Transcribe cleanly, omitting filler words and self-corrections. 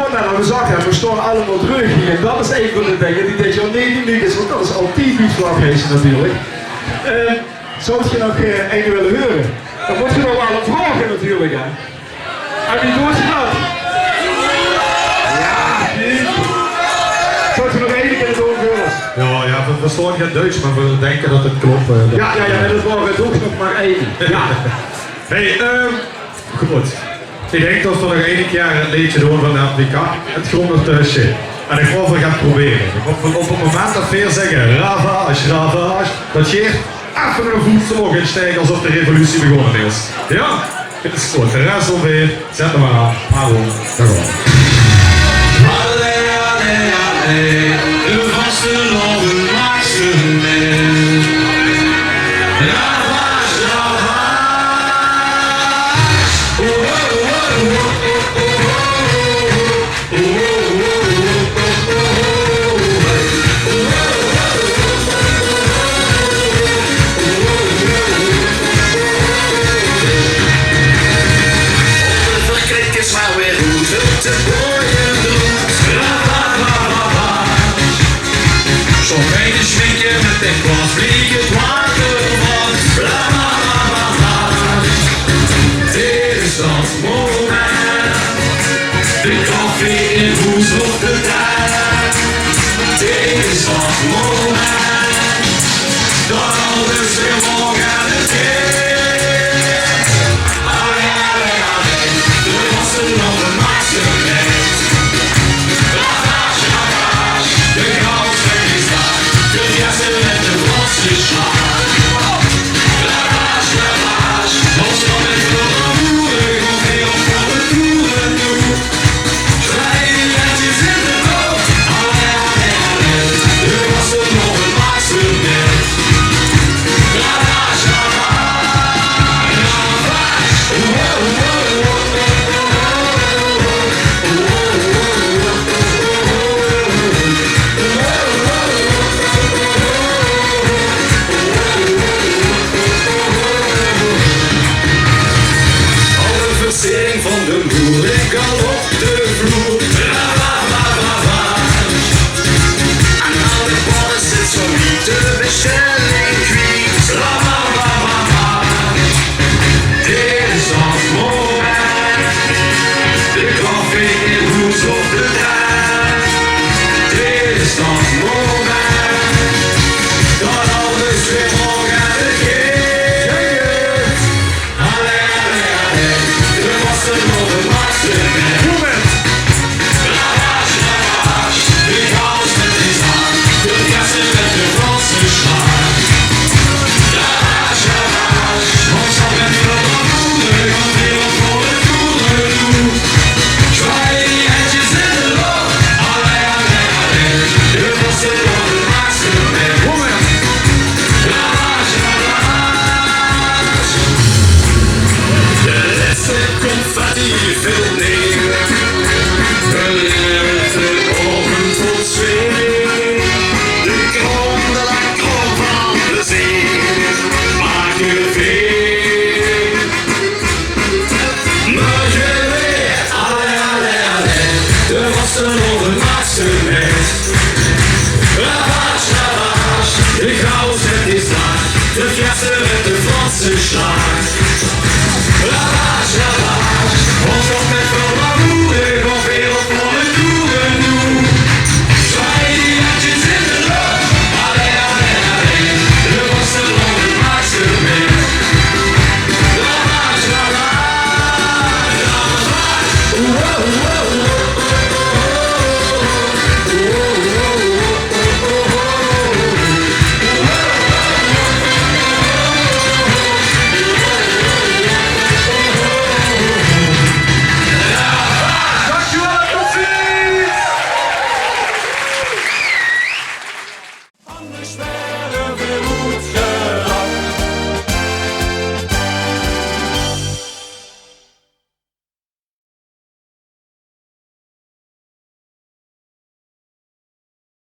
gewoon naar de zak hebben, we staan allemaal terug hier. En dat is een van de dingen die dit jaar niet uniek is, want dat is al typisch vlaggeesten natuurlijk. Zou je nog één willen horen? Dan moet je nog wel een vragen natuurlijk. Hè. Heb je doorgehad? Ja, zou je nog één keer doorhoren? Ja, we verstaan geen Duits, maar we denken dat het klopt. Ja, dat waren toch nog maar één. Ja. Hey, goed. Ik denk dat we nog één keer een liedje doen van de Afrika. Het grond tussen. En ik wil het gaan proberen. Op het moment dat veel zeggen ravage, ravage, dat je even een voetsel in stijgt alsof de revolutie begonnen is. Ja? Het is goed. De rest alweer. Zet hem maar aan. Hallo. Daar gaan we. Allee, allee, allee. De vaste loven maakt ze mee. Ravage, ravage. Ik was vliegend water van bla bla bla bla. Dit is dat moment. De koffie in hoes op de tijd. Dit is dat moment. Dat alles weer morgen aan het is. Allee, allee, allee. Er was er nog een maatje met. Ravage, ravage. De kous werd die staat. De jassen met de Franse schaar. Ravage, ravage. Ons dan met volle boeren. Komt heel voor de toeren toe. Kleine netjes in de boot. Allee, allee, allee. Er was er nog een maatje met. Ravage, ravage. Ravage. Versiering van de boer, ik al op de vloer. Ravage. Aan alle borden zit zo niet de bestelling kwiet. Ravage. Dit is ons moment. De koffie in hoes op de tijd. Dit is ons moment. Dat alles weer morgen aan het geeft. Allee, allee, allee. Er was er nog een maatje met. Ravage, ravage. De chaos met die zaak. De jassen met de Franse schaar. Ravage, ravage. Ons al met veel van moeder. Komt heel voor de toeren toe. Zwaai die handjes in de lucht. Allee, allee, allee. Er was er nog een maatje met. Ravage, ravage. De laatste confetti viel neer. De lente ogen tot zweer. De kronde lakkoor van de zee. Maak je veer. Maar je weet, allee, allee, allee. Er was er nog een laatste met. Ravage, ravage. De chaos met die slaag. De jassen met de Franse schaar.